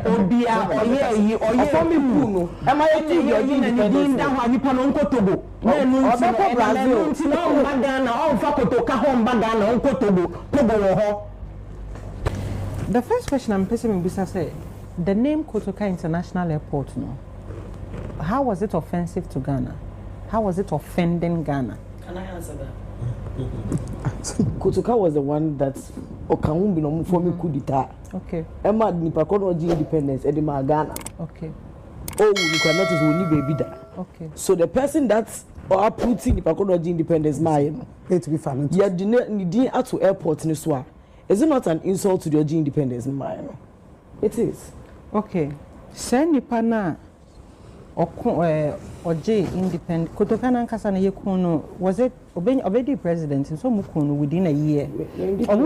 Obia oye from me no am I to your independence that one nipa no Kotogo na no Brazil no Ghana on fa Kotoka home Ghana on Kotogo Togo ho. The first question I'm posing in Bisa say the name Kotoka International Airport no, how was it offensive to Ghana? How was it offending Ghana? Can I answer that? Kotoka was the one that Okanwumbi no for me kudita. Okay. Emma nipa kono independence e de ma Ghana. Okay. Oh, you can notice we need baby da. Okay. So the person that's uprooting nipa kono independence my it to be fun. Yeah, the at to airport ni so. Is it not an insult to the independence my? It is. Okay. Send nipa na Oje independent Kotoka nankasa na yekuno was it obedi president so mukuno within a year or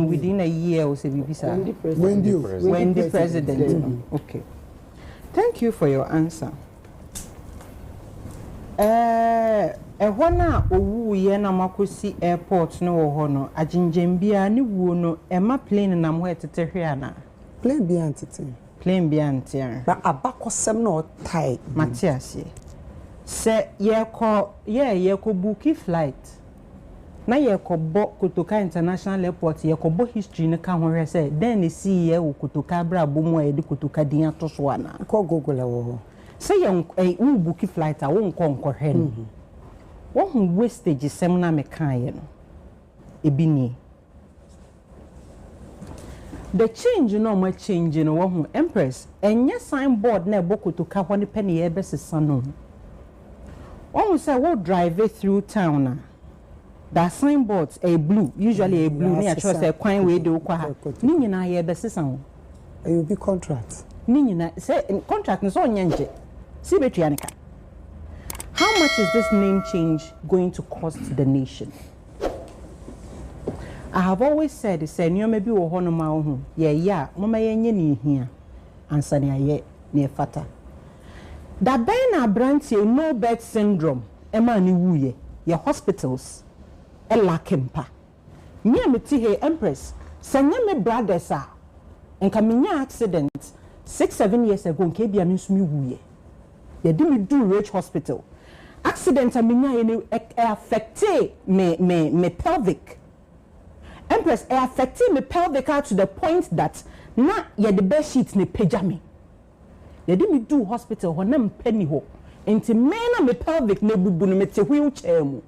within a year or say bibisa when the president. Okay, thank you for your answer. Ehona owu ye na makosi airport no wo ho no aginjem bia ne wuo no ema plane na mo etete ana plane bia antete plane bi antia na abakosem na otai Matias se ye ko book flight na ye ko bo Kotoka International Airport ye ko bo history ne ka ho hwe se den ne see ye wo Kotoka bra bo mo ye de Kotoka din atoso ana ko google wo se ye wo book flight a wo nko hwe no wo hu wastage sem na me kan ye no ebi ni the change no ma change no wo hu Empress enye signboard na ebo Kotoka ho ne penny e besesa no one say we drive it through town na that signboards a blue usually a blue near choose a kwan we dey kwa ha ni nyina ye besesa ho it will be contract ni nyina say contract no so onyenje si betuanika. How much is this name change going to cost the nation? I have always said, say, you may be a honor, yeah, Mama Yenny here, and Sanya near Fata. That Bena Branty, no bed syndrome, Emma Niwuye, your hospitals, a lakimpa. Me and Mitihe Empress, Sanya me brothers are, and Kaminya accident 6-7 years ago, Kabia means me wuye. They didn't do Rich Hospital. Accident, I mean, affected me pelvic. Empress, I affected me pelvic out to the point that na ye the bed sheets ne pejame. Ye didn't do hospital when I'm penny ho. Into mena me pelvic ne bubu ne mete wheelchair mu.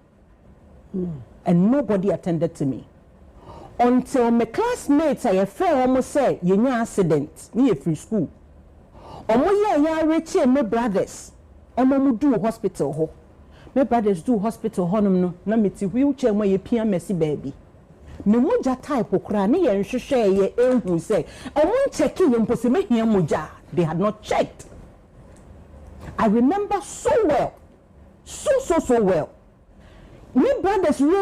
And nobody attended to me. Until my classmates I fell almost say ye nya accident near free school. Omo ya rechi me brothers. Emo do hospital ho. Me brothers do hospital honum no na mete wheelchair mo ye pia mercy baby. Me moja type okra ne ye nhwehwe ye ehu say omo check ye mpose me hia moja. They had not checked. I remember so well. So well. Me brothers re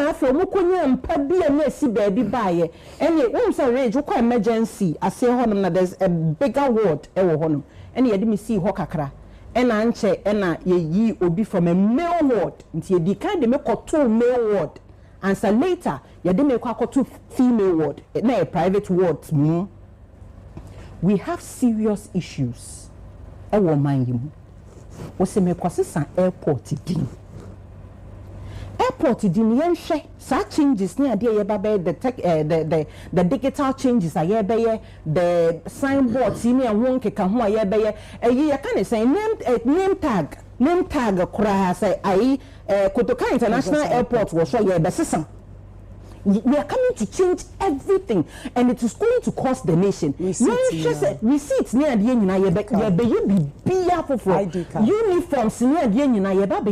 afa mo konya mpa bia na si baby baye. Ene won say rage ko emergency ase honum na there's a bigger ward e wo honum. Ene ye de me see ho kakra. Ena anche ena ye yi obi from a male ward. Nti ye di kan de me koto male ward. And so later, you didn't make to female ward, not a private ward. We have serious issues. I will mind you. What's me an airport din? Airport din yenche. Such changes near the digital changes. I the signboard. See me and one can who I be a year can say name tag. Name tag kura say Kotoka International Airport was so yeah besisam. We are coming to change everything and it is going to cost the nation. Receipts near the end you be uniforms near the end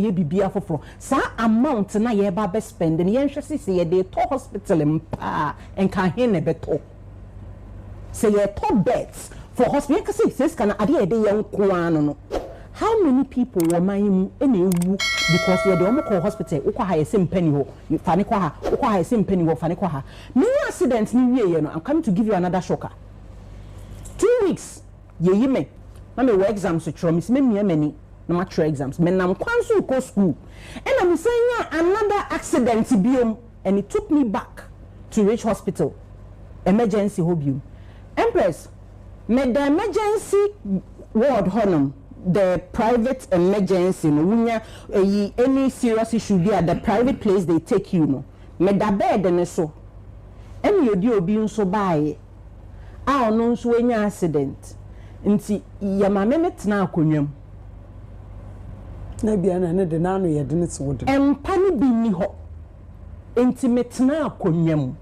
you be for sa amount na ye ba spend and yen say they to hospital and can hear beto. Say ye top beds for hospital because says can ade dey yan no. How many people were my because you're the only hospital? Ukwa ha same penny ho. You fani kwa ha. Ukwa ha same penny ho. Fani kwa ha. Many accidents ni ye no. I'm coming to give you another shocker. 2 weeks. Ye me. Na me exams to try. Me many. Na ma try exams. Me na mkwansu ko school. And I'm saying another accident biom. And it took me back to Rich Hospital. Emergency hobium. Empress, me the emergency ward honum, the private emergency, no, any serious issue be at the private place they take you, no. Me da bed and so. Emi odi obi nso baaye. A ono nso enya accident. Nti ya mame metena akonwam. Na bia na ne de na no ye de ne se wo de. Empa ne bi ni ho. Nti metena akonwam.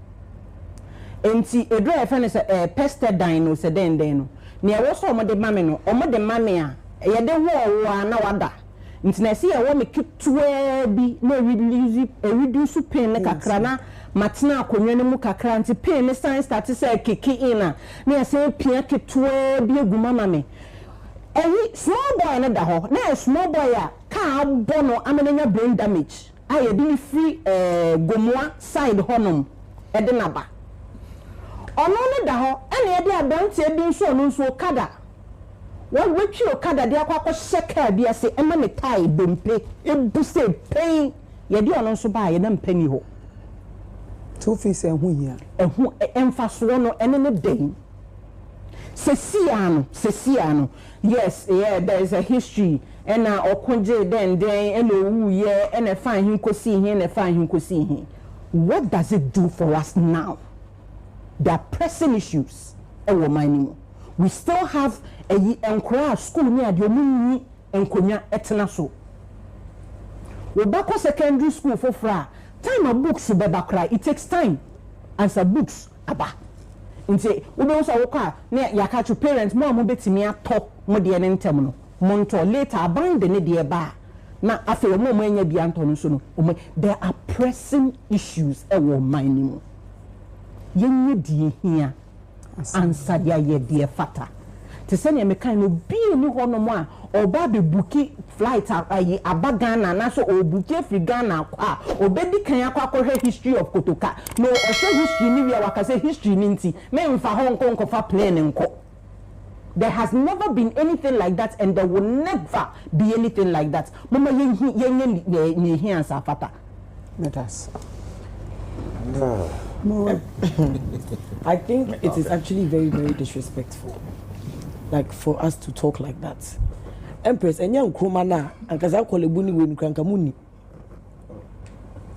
Nti edro e fene se pester dan no se den no. Ne e wo so omode mame no, omode mame a ye de wo na wada. Nti na se ye wo me kitwa bi na reduce pain ne kakra na matena akonwa ne mu kakra nti pain ne sign start say kiki ina na ye say pia kitwa bi eguma mame. Eyi small boy na da ho na small boy a ka abo no amenenya brain damage. Aye bi free gomwa side honum e de naba. Ono ne da ho ene ye de abante bi nso no nso kada. Wetwi okada de akwa sheka bi ase ema ne tai dompe ebuse pain ye de ono nso ba ye na mpani ho. 2 fees ehu hia. Ehu emfaso no ene ne den. Sesiano. Yes, yeah, there is a history. And okonje then and owu ye and fine him kosi here and fine him kosi here. What does it do for us now? There are pressing issues. We still have a enkra school near the omuni enkonya etena so. We back secondary school for fra. Time of books to beba it takes time. Answer books aba. Nti we also woka na yaka to parents mo betimi ato mo de ne ntem no monto later aban de ne de ba na afi mo anya bi anto no so no there are pressing issues e wo man ni mo yenye die hia ansa dia ye de fata te se ne mekan no bi ni ho no mo a oba be buki flight ayi abagana na so obuki Afrigana kwa obedi kan akwa history of Kotoka no o history ni wi wakase history ni nti me mfa ho nko fa plane nko. There has never been anything like that and there will never be anything like that. Mama yenye ni hian sa fata. Let us. I think it is actually very, very disrespectful. Like for us to talk like that. Empress, enya nkroma na ankaza kwalebu ni we nkranka muni.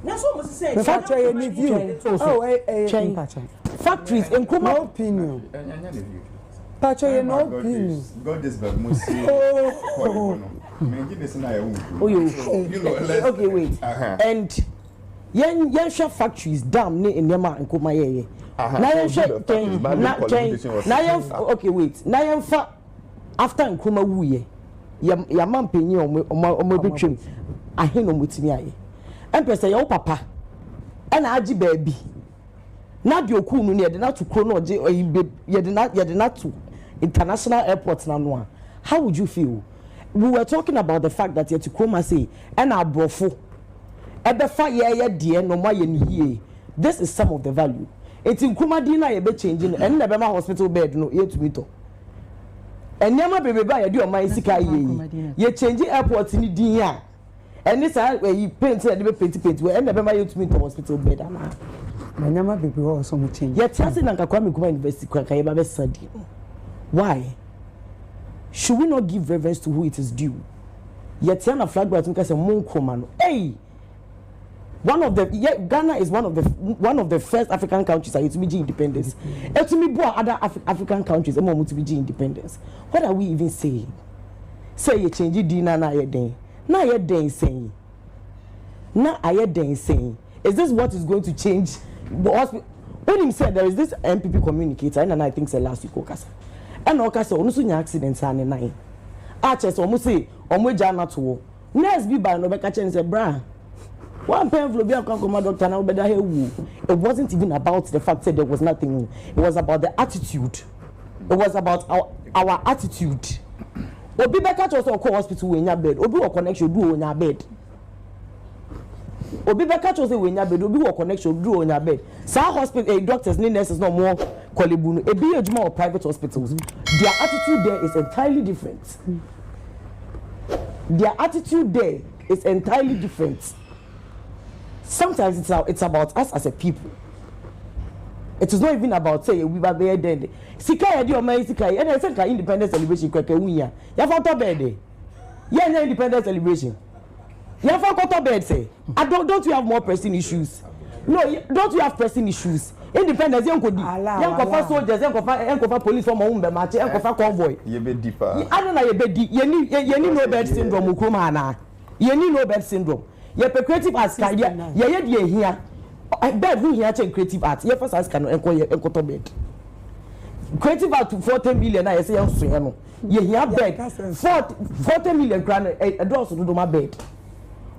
Na so must say factory any view. Factories nkroma opinion. Factory no opinion. God this bag must see. Okay, wait. And yen share factories dam ne enema nkoma ye. Na yen share okay, wait. Na yen fa after nkoma wuye. Ya man penyi omo betwem ahen no mutimi aye empesa ya papa na agi baabi na de okunu ne ye de na to kro no oje ye de na to international airport na no. How would you feel? We were talking about the fact that ye to Kroma say na abrofo ebe fa ye de no ma ye ni hie. This is some of the value. Enti Kroma din na ye be changing and na be ma hospital bed no ye to meet. And Yama baby by a my sika ye changing airport in the dia. And this you paint and paint where and never my to meet the hospital bed. Yama baby also change. Yet Tassin and Kakwame University Kwakayaba study. Why should we not give reverence to who it is due? Yet Yana flag by Tunkas and Monkoman. Hey, Ghana is one of the first African countries that to be independence. And to me, other African countries are to be independence. What are we even saying? Say you change it, na ye den. Na ye den saying. Na ye den saying. Is this what is going to change the hospital? When him said there is this MPP communicator, and I think say last week Okasa. And Okasa onu so nya accident ane nine. Arches omo say omo jana to. Next be by no be catch and say bra. One painful be a doctor now better here. It wasn't even about the fact that there was nothing. It was about the attitude. It was about our attitude. Obi better to also call hospital in your bed. Obi will connection do on your bed. Obi better to say when your bed. Obi will connection do on your bed. Some hospital doctors, nurses, no more kolibunu. A be a private hospitals. Their attitude there is entirely different. Their attitude there is entirely different. Sometimes it's about us as a people. It is not even about say we are there then. Sika ya di o mai sika ya na say independence celebration kweke wunya. Ya fa to bed. Yeah, independence celebration. Ya fa to bed say. Don't you have more pressing issues? No, don't you have pressing issues? Independence yanko di. Yanko fa soldiers, yanko fa police for mo march, yanko fa convoy. Ye be deeper. I don't know ye be di. Ye ni no bed syndrome ukroma na. Ye ni no bed syndrome. Ye pe creative arts ka ye di here. Bed who here change creative arts. Ye first as can enko to bed. Creative art 40 million na ye say enso ye no. Ye here bed 40 million crown a door so do my bed.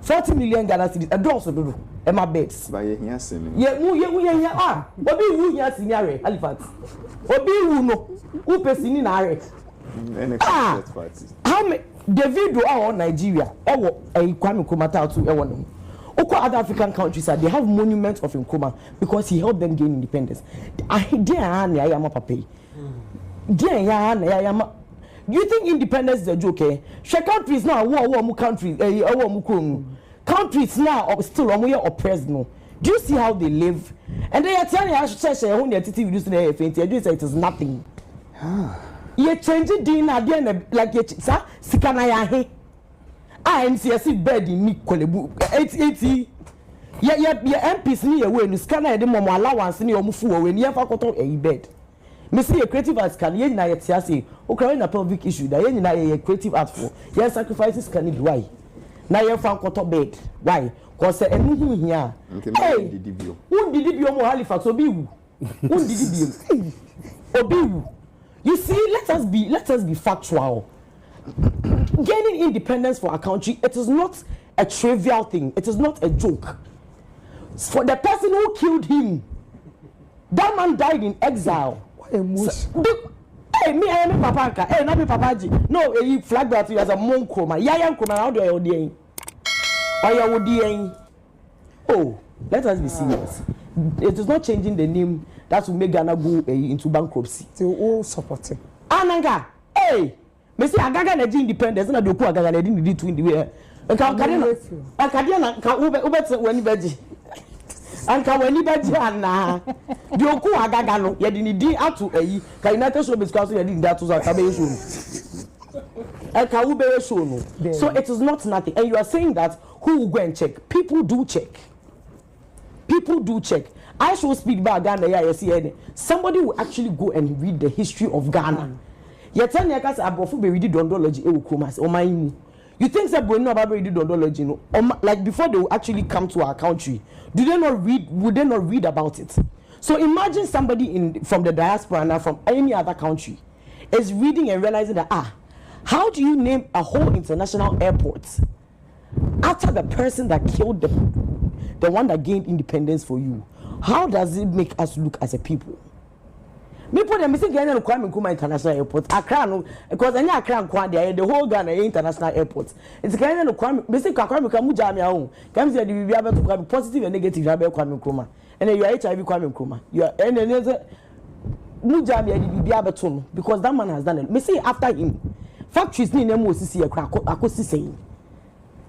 40 million Ghana cedis a door so do e my beds. Ba ye here sin. Ye obi wu here sin yare Halifax. Obi wu no. Who person na are. How many Davido are on Nigeria? Or Kwame Nkrumah too e won. Other African countries they have monuments of Nkrumah because he helped them gain independence. Do you think independence is a joke? Countries now, countries, countries now are still oppressed. No. Do you see how they live? And they are telling us, it is nothing. You change it like Sikana. I see bed in me kolebu 80 MPs ni ye we no scanner de mom allowance ni omufu we ni fa koto e bed me see a creative arts can ye na ye tia say o kra na public issue da ye na ye creative art for ye sacrifices can be why na ye fa koto bed why cause enu hu hia hey who did it mo Halifax obi wu who did it obi wu you see let us be factual. Gaining independence for a country, it is not a trivial thing. It is not a joke. For the person who killed him, that man died in exile. What a moose. Hey, me, I am Papa. Hey, not me, Papaji. No, he flagged that you as a monk. Yayan Kroma, how do I ordain? Oh, let us be serious. It is not changing the name that will make Ghana go into bankruptcy. They all supporting. Ananga, hey! Me say agaga na di independence na doku agaga na di ni two in the way. Akade na ka ubet wani beji. Anka wani beji ana. Doku agaga no ye di ni di atu eyi. Ka United Showbiz Council ye di that to ka be show. Aka ube show no. So it is not nothing. And you are saying that who will go and check? People do check. People do check. I should speak about Ghana here, see somebody will actually go and read the history of Ghana. You tell me I can't abofu be read dondology e ukromas o man. You think say boy no about read dondology no? Like before they will actually come to our country, do they not read? Would they not read about it? So imagine somebody from the diaspora and from any other country is reading and realizing that how do you name a whole international airport after the person that killed the one that gained independence for you? How does it make us look as a people? Me put them missing Ghana Kwame Nkrumah International Airport. Accra no, because any Accra Kwame the whole Ghana International Airport. It's Ghana Kwame missing Kwame Nkrumah Mujami ahun. Come say the be able to Kwame positive and negative about Kwame Nkrumah. And then you are HIV Kwame Nkrumah. You are and then Mujami be able to because that man has done it. Me say after him factories ni name osisi e kra akosi say.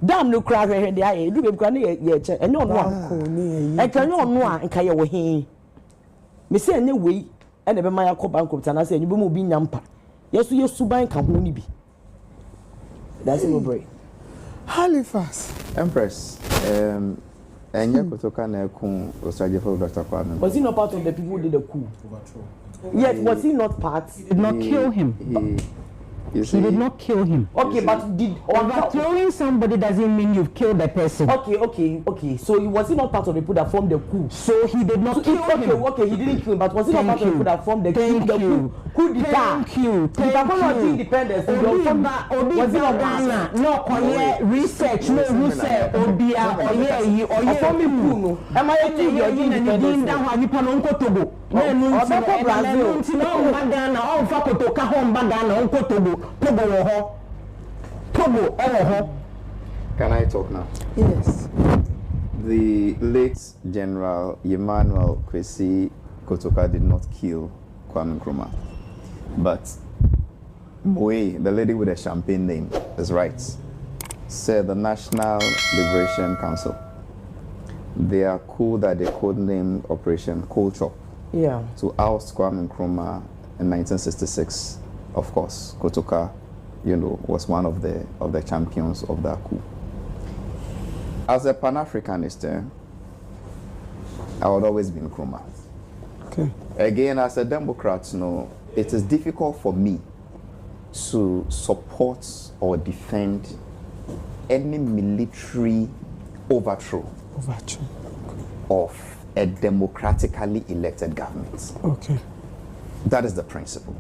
Damn no cry here dey aye do be kra na ye che enyo no a. E kan no a nka ye wo he. Me say ene wei and ebe maya ko bankrupt and I say you be mo bi nyampa yesu ban ka ho ni bi that's no break. Halifax Empress enye Kotoka na ekun Osaje for Dr. Kwame. Was he not part of the people who did the coup? Yes, was he not part? He did not kill him. He did not kill him. Okay, but did overthrowing somebody doesn't mean you've killed the person. Okay. So was he not part of the people that formed the coup? So he did not kill him. Okay, he didn't kill him, but was he not part of the people that formed the coup? Thank you. Independence. Was he not Ghana? No, oye research. No, who said Obia? Oye. Form me coup no. Am I telling you independence? That one you pan on Kotogo. No, Brazil. No, Ghana. Oh, for Kotoka home, Ghana on Kotogo. Can I talk now? Yes. The late General Emmanuel Kwesi Kotoka did not kill Kwame Nkrumah, but Moe, the lady with a champagne name, is right. Said the National Liberation Council, they are cool that they code name Operation Cold Chop. Yeah. to oust Kwame Nkrumah in 1966. Of course, Kotoka, was one of the champions of that coup. As a Pan-Africanist, I would always be Nkrumah. Okay. Again, as a Democrat, it is difficult for me to support or defend any military overthrow of a democratically elected government. Okay. That is the principle.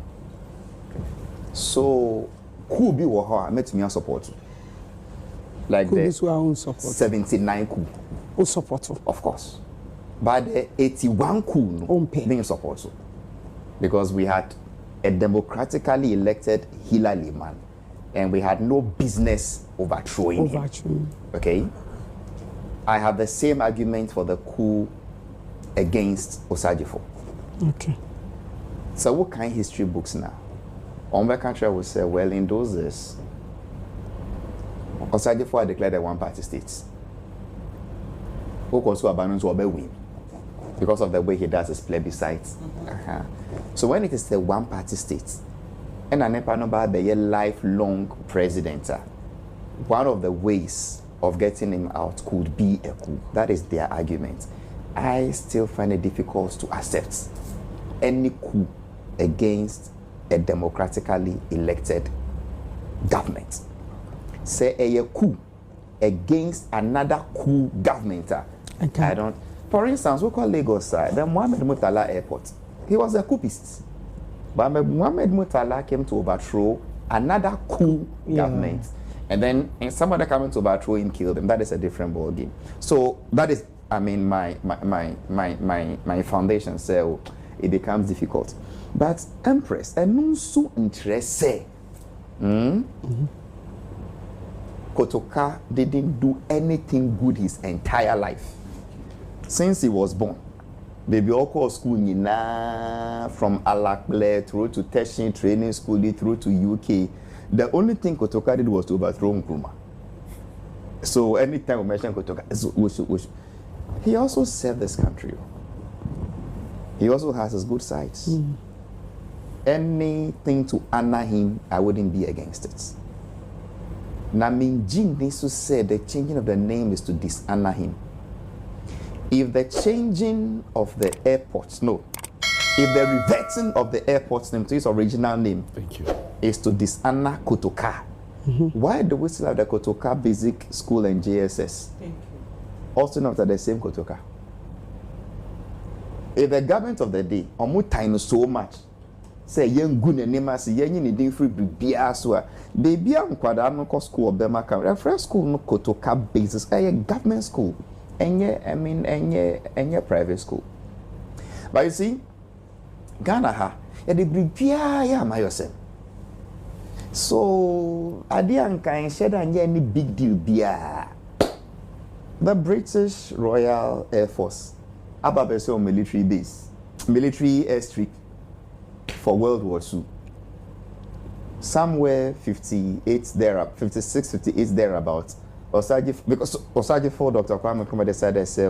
So, coup be Wahala, met me support. Like Coup the is our own support. 79 coup, Who support? of course. But the 81 coup, Own pay. being support. Because we had a democratically elected Hillary man, and we had no business overthrowing him. Okay? I have the same argument for the coup against Osajifo. Okay. So what kind of history books now? On my country will say, well, in those days, Osajifo had declared a one-party state. Who also abandoned to win because of the way he does his plebiscites. So when it is a one-party state, and an empire be a lifelong president, one of the ways of getting him out could be a coup. That is their argument. I still find it difficult to accept any coup against a democratically elected government. Say a coup against another coup government. Okay. I don't. For instance, we call Lagos the Mohammed Murtala Airport. He was a coupist. But Mohammed Murtala came to overthrow another coup government. And then somebody coming to overthrow him killed him. That is a different ballgame. So that is, I mean, my foundation. So it becomes difficult. But Empress, I'm so interested. Kotoka didn't do anything good his entire life. Since he was born, baby all school from Alakble through to tertiary training school through to UK. The only thing Kotoka did was to overthrow Nkrumah. So anytime we mention Kotoka, he also served this country. He also has his good sides. Anything to honor him, I wouldn't be against it. Namin needs to say the changing of the name is to dishonor him. If the changing of the airport's if the reverting of the airport's name to its original name is to dishonor Kotoka, why do we still have the Kotoka Basic School and JSS? Thank you. Also not at the same Kotoka. If the government of the day, time so much, say young good and name as young in the free biaswa, baby, I'm quite a school of Bemaka, a fresh school no Kotoka basis, a government school. Any private school. But you see, Ghana the bribia my yourself. So I didn't kind said any big deal bia. The British Royal Air Force Ababeso military base, military airstrip for World War II. Somewhere 56, 58 thereabouts. Because Osajifo, Dr. Kwame Nkrumah decided, say,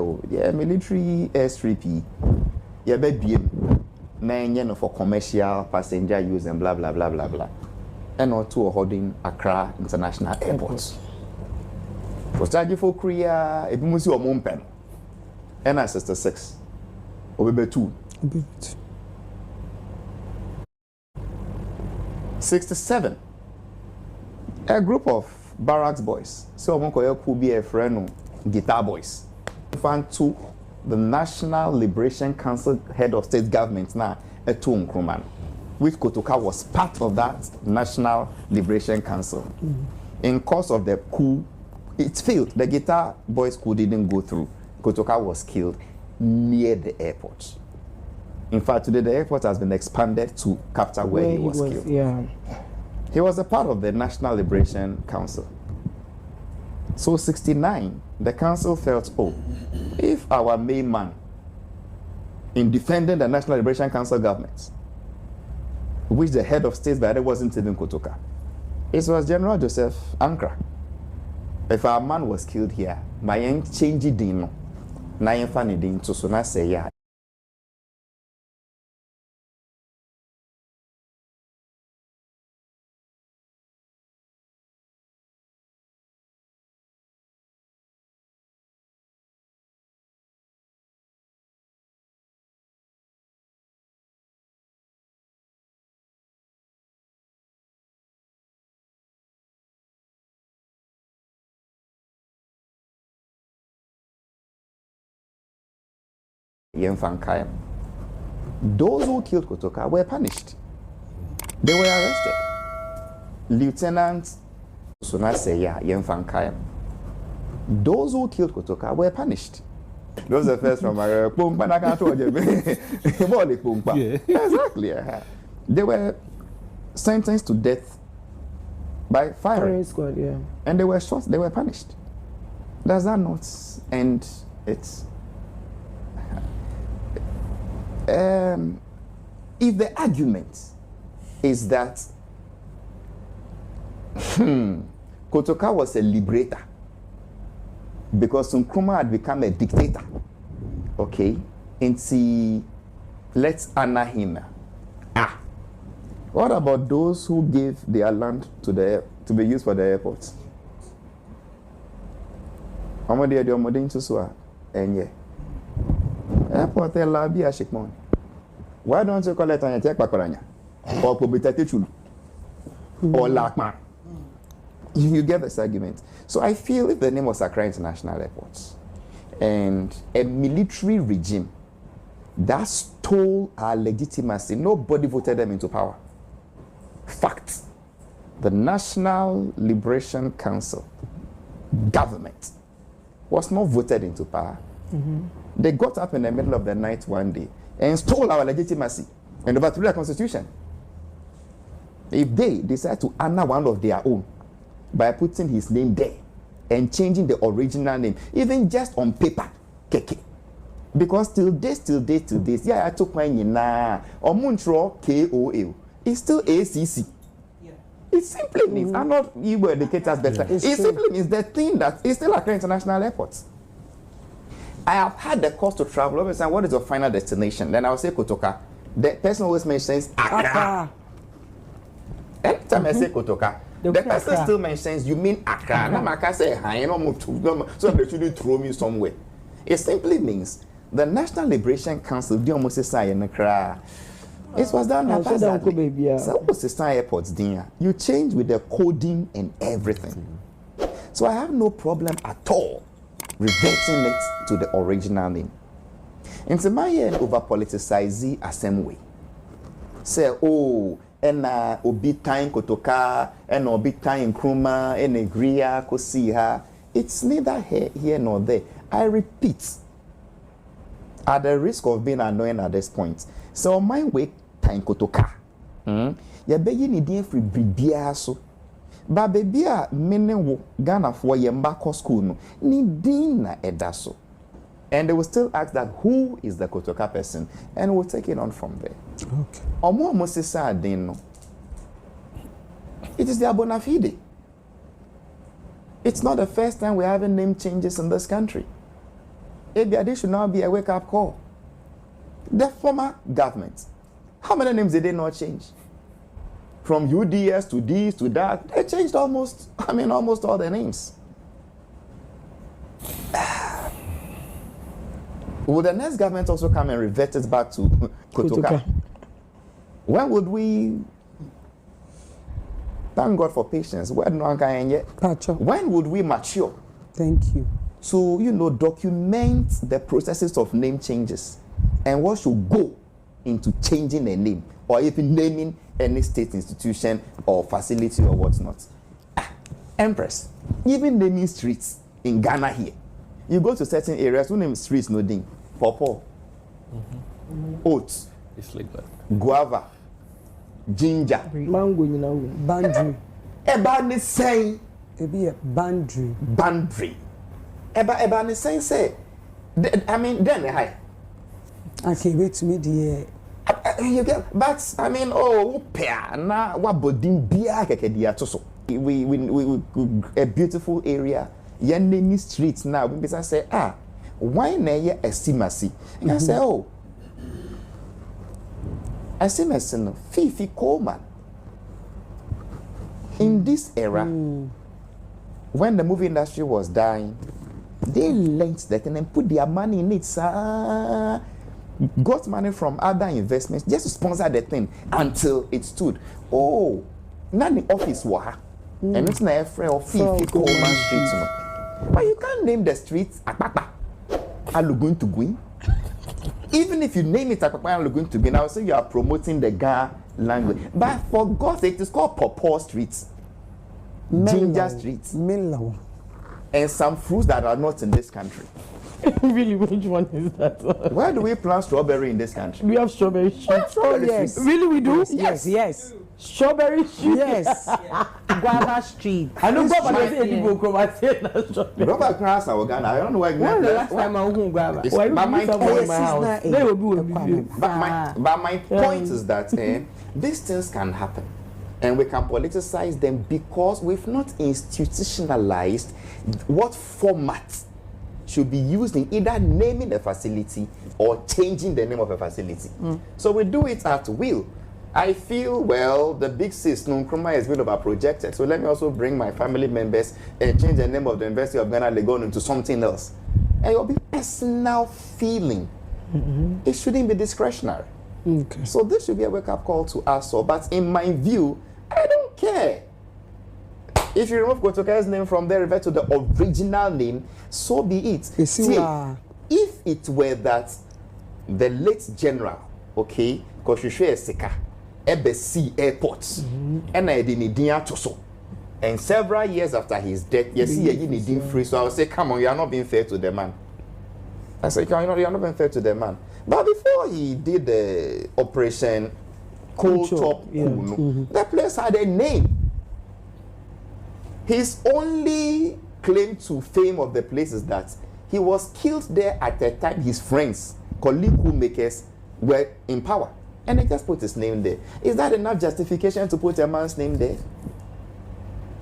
military airstrip, for commercial passenger use and blah blah blah blah blah, and or two holding Accra International Airport. Osajifo Korea, if you must your mom pen, and I 66, Obebe 2. 67, a group of barracks boys, so could be a friend guitar boys, found to the National Liberation Council head of state government now, Etu Nkrumah, which Kotoka was part of that National Liberation Council. In course of the coup, it failed. The guitar boys coup didn't go through. Kotoka was killed near the airport. In fact, today the airport has been expanded to capture where he was killed. Yeah. He was a part of the National Liberation Council. So 69, the council felt, if our main man in defending the National Liberation Council government, which the head of state by the wasn't even Kotoka, it was General Joseph Ankra. If our man was killed here, my change dino, na yemfa ne din to so na say ya Yemfankayam. Those who killed Kotoka were punished. They were arrested. Lieutenant Sunaseya Yemfankayam. Those who killed Kotoka were punished. Those are first from my Pumpa. I can't told you. Exactly. They were sentenced to death by firing squad, yeah. And they were shot, they were punished. Does that not end it? If the argument is that Kotoka was a liberator because Nkrumah had become a dictator, okay, and see, let's honor him. What about those who gave their land to be used for the airport? Airport labi ashikmon. Why don't you call it an attack pakoranya? Or pobitatichulu? Or lakma? You get this argument. So I feel if the name was Accra International Airport and a military regime that stole our legitimacy, nobody voted them into power. Fact. The National Liberation Council government was not voted into power. They got up in the middle of the night one day and stole our legitimacy and overthrew the constitution. If they decide to honor one of their own by putting his name there and changing the original name, even just on paper, Keke. Because till this, yeah, I took my nina or Montreal KOL. It's still ACC. Yeah. It simply means, I'm not you were educators better. Yeah. It simply means the thing that is still Accra International Airport. I have had the cost to travel. Always saying, what is your final destination? Then I will say Kotoka. The person always mentions Accra. Anytime I say Kotoka, the person still mentions, you mean Accra. No, I can say, so they shouldn't throw me somewhere. It simply means the National Liberation Council, the almost say in Accra. It was done haphazardly. So what's the airports there? You change with the coding and everything. So I have no problem at all reverting it to the original name. And so my end over politicize the same way. Say, oh, and obi time Kotoka, and obi time Nkrumah, and Egria Kosiha. It's neither here nor there. I repeat, at the risk of being annoying at this point. So my way time Kotoka. Ya beyi ni di free bibia so. Ba bebia menewo Ghana for yemba school no ni din na edaso. And they will still ask that who is the Kotoka person, and we'll take it on from there. Okay. Omo Mosesa din no. It is their bona fide. It's not the first time we're having name changes in this country. Maybe this should now be a wake-up call. The former government, how many names did they not change? From UDS to this to that, they changed almost all the names. Will the next government also come and revert it back to Kotoka? When would we... Thank God for patience. When would we mature? Thank you. So, document the processes of name changes and what should go into changing a name or even naming any state institution or facility or whatnot. Empress, even naming streets in Ghana here, you go to certain areas, who name streets no ding? Pawpaw, oats, guava, ginger, mango, bandri. Eba ni saying, bandri. Eba ni saying say, then hi. Okay, wait to me the. You get, but pair na what bodin bia keke dia toso. We a beautiful area. Your name is streets now. We say why na ye estimasi? And I say estimasi no Fifi Coleman. In this era, when the movie industry was dying, they learned that and then put their money in it, sir. Got money from other investments just to sponsor the thing until it stood. Oh, now the office waha. And it's not a friend of Fifi Coleman Street. But you can't name the streets Akpakpa, Alugun to Gwin, Even if you name it Akpakpanya Lagoon to be now, say you are promoting the Ga language. But for God's sake, it is called Pawpaw Street, Ginger Street, Milo. and some fruits that are not in this country. Really, which one is that? Where do we plant strawberry in this country? We have strawberry shoots. Oh, yes. Really, we do? Yes. Strawberry shoots. Yes. Guava Street. I know This Guava street, is people come and say that strawberry. Rubber grass our Ghana. I don't know why. When was the last time I went guava? It's- Why but do my you someone in my Yes, house? it's They not will be with you. But my point is that these things can happen, and we can politicize them because we've not institutionalized what format should be used in either naming a facility or changing the name of a facility. So we do it at will. I feel, well, the big sis, Nkrumah, is been over projected. So let me also bring my family members and change the name of the University of Ghana Legon into something else. And it will be personal feeling. It shouldn't be discretionary. Okay. So this should be a wake-up call to us all. But in my view, I don't care. If you remove Kotoka's name from there, revert to the original name, so be it. See, if it were that the late general, okay, Koshishwe Seka, Ebesi Airport, and I didn't to so. And several years after his death, yes, he didn't free. So I would say, come on, you are not being fair to the man. I said, you are not being fair to the man. But before he did the operation Cold Top, that place had a name. His only claim to fame of the place is that he was killed there at the time his friends, Koliku makers, were in power. And they just put his name there. Is that enough justification to put a man's name there?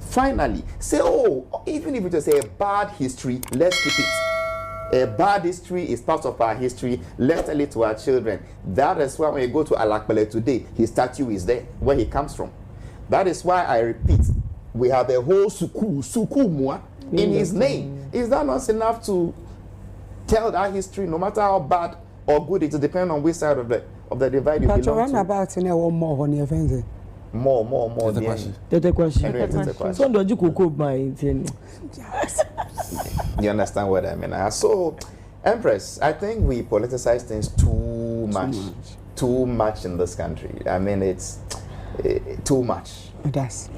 Finally, say, oh, even if it is a bad history, let's keep it. A bad history is part of our history. Let's tell it to our children. That is why when you go to Alakpele today, his statue is there, where he comes from. That is why I repeat, we have a whole sukumua in his name. Is that not enough to tell that history, no matter how bad or good it is, depending on which side of the divide you belong to? About more on the event. More. That's a question. So do you cook my thing? You understand what I mean? So, Empress, I think we politicize things too much in this country. I mean, it's too much. It does.